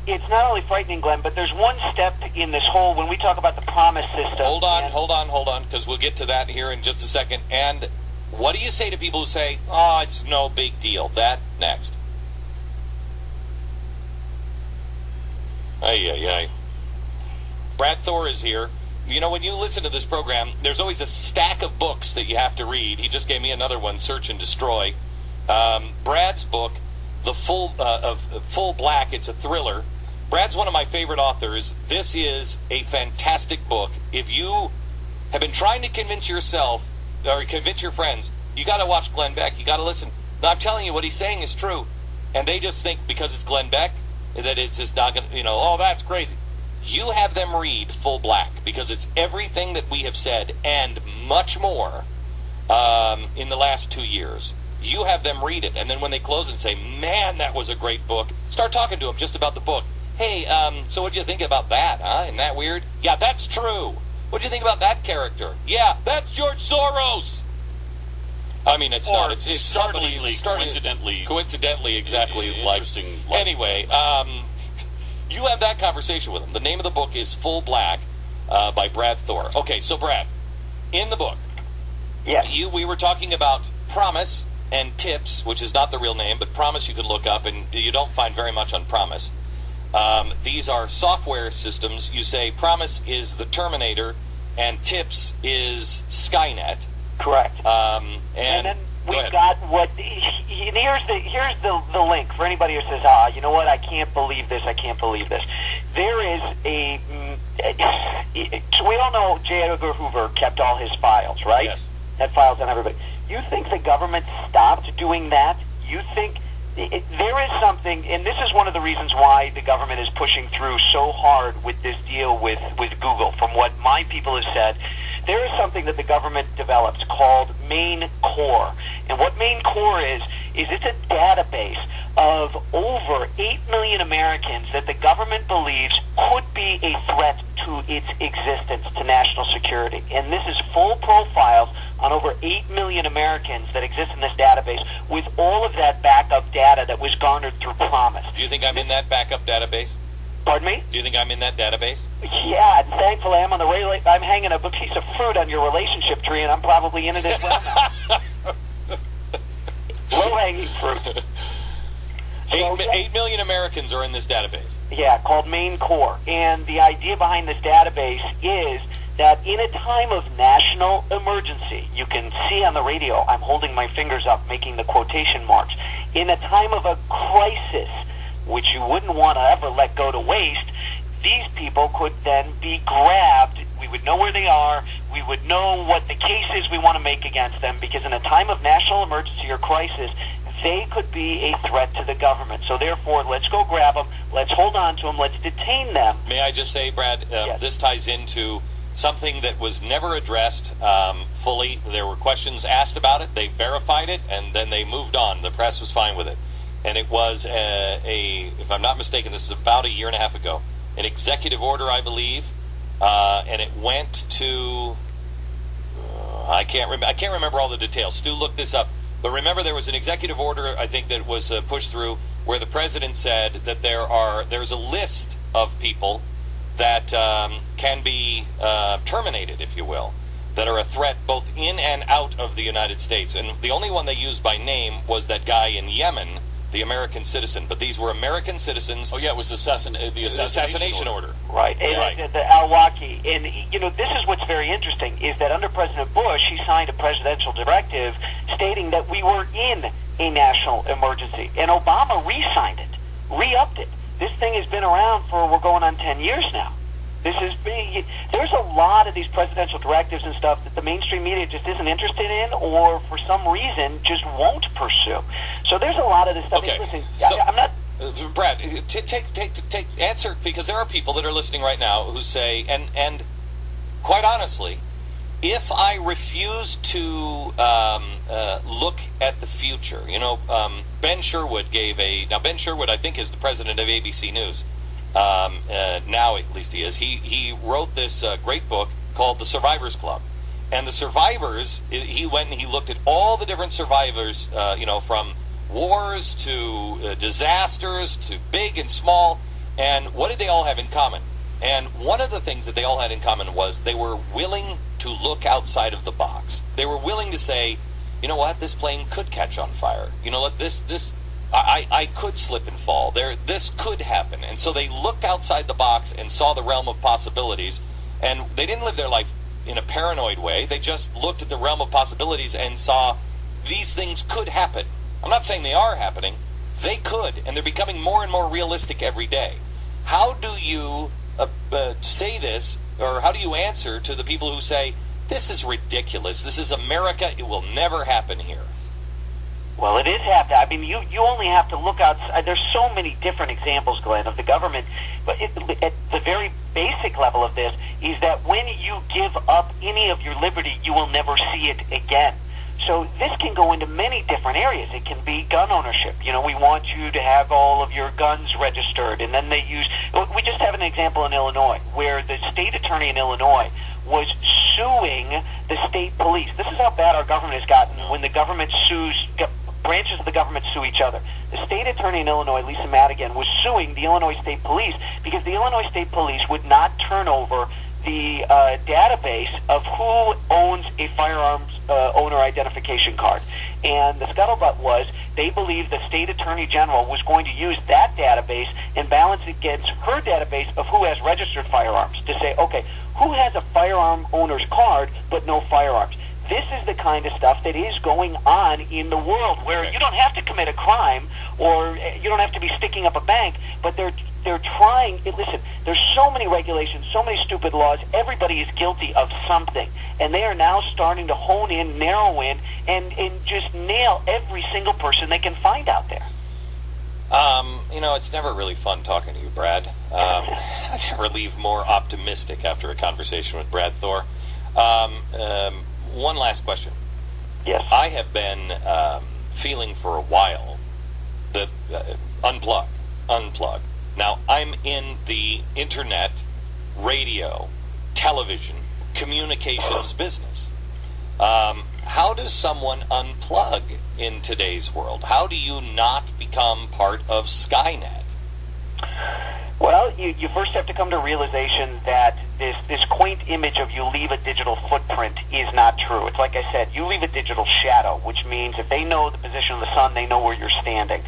it's not only frightening, Glenn, but there's one step in this whole, when we talk about the promise system. Hold on, because we'll get to that here in just a second. And what do you say to people who say, oh, it's no big deal? That next. Ay. Brad Thor is here. You know, when you listen to this program, there's always a stack of books that you have to read. He just gave me another one, Search and Destroy. Brad's book, The Full Black, it's a thriller. Brad's one of my favorite authors. This is a fantastic book. If you have been trying to convince yourself or convince your friends, you got to watch Glenn Beck. You got to listen. Now, I'm telling you, what he's saying is true. And they just think because it's Glenn Beck that it's just not going to, oh, that's crazy. You have them read Full Black because it's everything that we have said and much more in the last 2 years. You have them read it, and then when they close and say, man, that was a great book, start talking to them just about the book. Hey, so what'd you think about that, huh? Isn't that weird? Yeah, that's true. What'd you think about that character? Yeah, that's George Soros. I mean, it's not. It's coincidentally, exactly. Interesting. Anyway, you have that conversation with them. The name of the book is Full Black by Brad Thor. Okay, so Brad, in the book, we were talking about Promise and Tips, which is not the real name, but Promise you can look up, and you don't find very much on Promise. These are software systems. You say Promise is the Terminator, and Tips is Skynet. Correct. And then we've got what. Here's the link for anybody who says, you know what? I can't believe this. I can't believe this. There is a. We all know J. Edgar Hoover kept all his files, right? Yes. Had files on everybody. You think the government stopped doing that? You think there is something, and this is one of the reasons why the government is pushing through so hard with this deal with Google. From what my people have said, there is something that the government develops called Main Core. And what Main Core is it's a database of over 8 million Americans that the government believes could be a threat to its existence, to national security. And this is full profiles on over 8 million Americans that exist in this database with all of that backup data that was garnered through Promise. Do you think I'm in that backup database? Pardon me? Do you think I'm in that database? Yeah, and thankfully I'm on the I'm hanging a piece of fruit on your relationship tree, and I'm probably in it as well now. Low-hanging fruit. 8 million Americans are in this database. Yeah, called Main Core. And the idea behind this database is that in a time of national emergency, you can see on the radio, I'm holding my fingers up, making the quotation marks, in a time of a crisis, which you wouldn't want to ever let go to waste, these people could then be grabbed. We would know where they are. We would know what the case is we want to make against them, because in a time of national emergency or crisis, they could be a threat to the government. So therefore, let's go grab them. Let's hold on to them. Let's detain them. May I just say, Brad, yes. This ties into something that was never addressed fully. There were questions asked about it. They verified it, and then they moved on. The press was fine with it. And it was if I'm not mistaken, this is about a year and a half ago, an executive order, I believe, and it went to I can't remember all the details. Stu, look this up. But remember, there was an executive order, I think, that was pushed through where the president said that there's a list of people that can be terminated, if you will, that are a threat both in and out of the United States. And the only one they used by name was that guy in Yemen, the American citizen. But these were American citizens. Oh, yeah, it was the assassination order. Right, and the Al-Waki. And, this is what's very interesting, is that under President Bush, he signed a presidential directive stating that we were in a national emergency. And Obama re-signed it, re-upped it. This thing has been around we're going on 10 years now. There's a lot of these presidential directives and stuff that the mainstream media just isn't interested in, or for some reason just won't pursue. So there's a lot of this stuff. Okay. Listen, So, I'm not. Brad, take answer, because there are people that are listening right now who say, and quite honestly, if I refuse to look at the future, Ben Sherwood now Ben Sherwood, I think, is the president of ABC News. Now, at least he is. He wrote this great book called The Survivors Club. And the survivors, he went and he looked at all the different survivors, from wars to disasters to big and small. And what did they all have in common? And one of the things that they all had in common was they were willing to look outside of the box. They were willing to say, you know what, this plane could catch on fire. You know what, I could slip and fall. This could happen. And so they looked outside the box and saw the realm of possibilities. And they didn't live their life in a paranoid way. They just looked at the realm of possibilities and saw these things could happen. I'm not saying they are happening. They could, and they're becoming more and more realistic every day. How do you say this, or how do you answer to the people who say, this is ridiculous, this is America, it will never happen here? Well, it is happening. I mean, you only have to look outside. There's so many different examples, Glenn, of the government. But at the very basic level of this is that when you give up any of your liberty, you will never see it again. So this can go into many different areas. It can be gun ownership. You know, we want you to have all of your guns registered, and then they use... We just have an example in Illinois where the state attorney in Illinois was suing the state police. This is how bad our government has gotten when the government sues... branches of the government sue each other. The state attorney in Illinois, Lisa Madigan, was suing the Illinois State Police because the Illinois State Police would not turn over the database of who owns a firearms owner identification card. And the scuttlebutt was they believed the state attorney general was going to use that database and balance it against her database of who has registered firearms to say, okay, who has a firearm owner's card but no firearms? This is the kind of stuff that is going on in the world where you don't have to commit a crime or you don't have to be sticking up a bank, but they're trying. Listen, there's so many regulations, so many stupid laws. Everybody is guilty of something, and they are now starting to hone in, narrow in, and just nail every single person they can find out there. You know, it's never really fun talking to you, Brad. I never leave more optimistic after a conversation with Brad Thor. One last question. Yes. I have been feeling for a while that unplug. Now, I'm in the internet, radio, television, communications business. How does someone unplug in today's world? How do you not become part of Skynet? Well, you first have to come to realization that this quaint image of you leave a digital footprint is not true. It's like I said, you leave a digital shadow, which means if they know the position of the sun, they know where you're standing.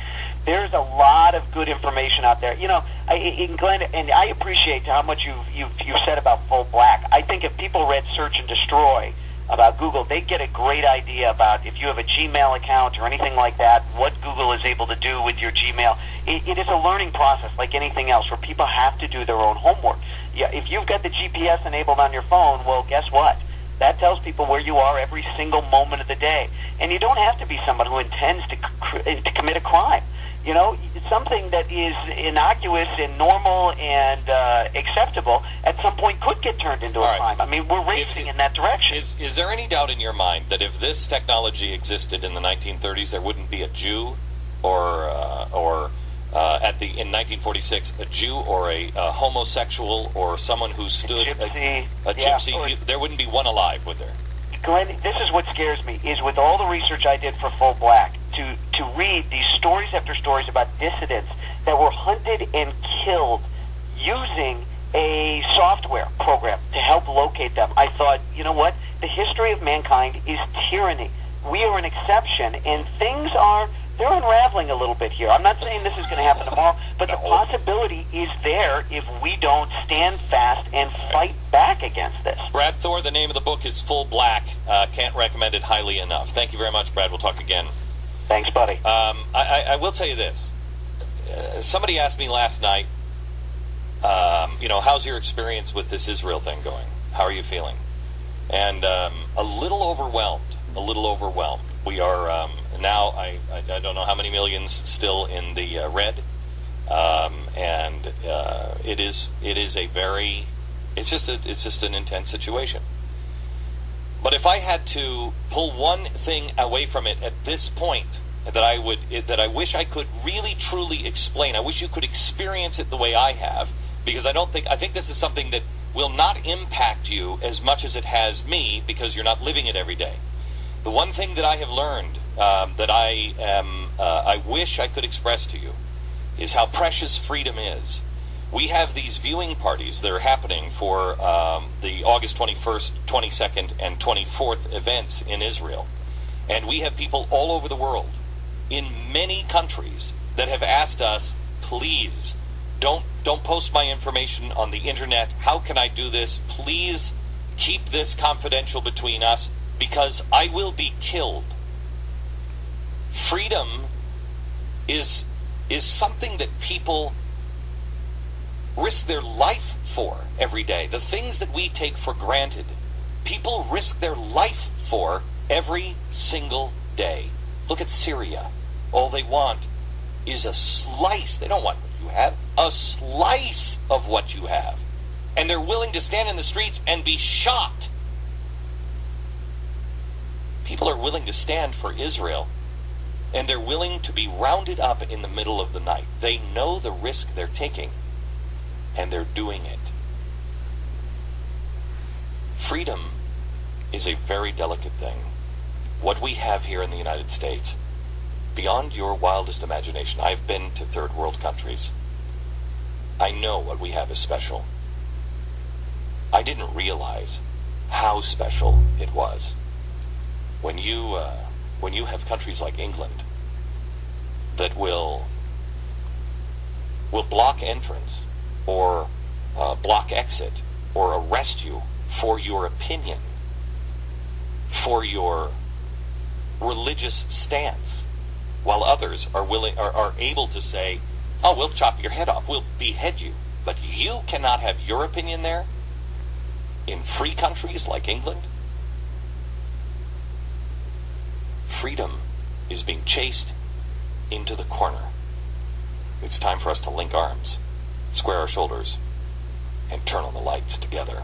There's a lot of good information out there. You know, Glenn, and I appreciate how much you've said about full black. I think if people read Search and Destroy about Google, they get a great idea about if you have a Gmail account or anything like that, what Google is able to do with your Gmail. It is a learning process like anything else where people have to do their own homework. Yeah, if you've got the GPS enabled on your phone, well, guess what? That tells people where you are every single moment of the day. And you don't have to be someone who intends to commit a crime. You know, something that is innocuous and normal and acceptable at some point could get turned into a crime. I mean, we're racing in that direction. Is there any doubt in your mind that if this technology existed in the 1930s, there wouldn't be a Jew or in 1946, a Jew or a homosexual or someone who stood a gypsy? There wouldn't be one alive, would there? Glenn, this is what scares me, is with all the research I did for Full Black, to read these stories after stories about dissidents that were hunted and killed using a software program to help locate them. I thought, you know what? The history of mankind is tyranny. We are an exception, and they're unraveling a little bit here. I'm not saying this is going to happen tomorrow, but the possibility is there if we don't stand fast and fight back against this. Brad Thor, the name of the book is Full Black. Can't recommend it highly enough. Thank you very much, Brad. We'll talk again. Thanks, buddy. I will tell you this. Somebody asked me last night, how's your experience with this Israel thing going? How are you feeling? And a little overwhelmed. We are now, I don't know how many millions still in the red, and it's just an intense situation. But if I had to pull one thing away from it at this point that I wish I could really truly explain, I wish you could experience it the way I have, because I think this is something that will not impact you as much as it has me, because you're not living it every day. The one thing that I have learned that I wish I could express to you is how precious freedom is. We have these viewing parties that are happening for the August 21st, 22nd, and 24th events in Israel. And we have people all over the world, in many countries, that have asked us, please, don't post my information on the internet. How can I do this? Please keep this confidential between us, because I will be killed. Freedom is something that people risk their life for every day. The things that we take for granted, people risk their life for every single day. Look at Syria. All they want is a slice. They don't want what you have. A slice of what you have. And they're willing to stand in the streets and be shot. People are willing to stand for Israel, and they're willing to be rounded up in the middle of the night. They know the risk they're taking, and they're doing it. Freedom is a very delicate thing. What we have here in the United States, beyond your wildest imagination, I've been to third world countries. I know what we have is special. I didn't realize how special it was. When you have countries like England that will block entrance, or block exit, or arrest you for your opinion, for your religious stance, while others are able to say, oh, we'll chop your head off, we'll behead you, but you cannot have your opinion there. In free countries like England, freedom is being chased into the corner. It's time for us to link arms, square our shoulders, and turn on the lights together.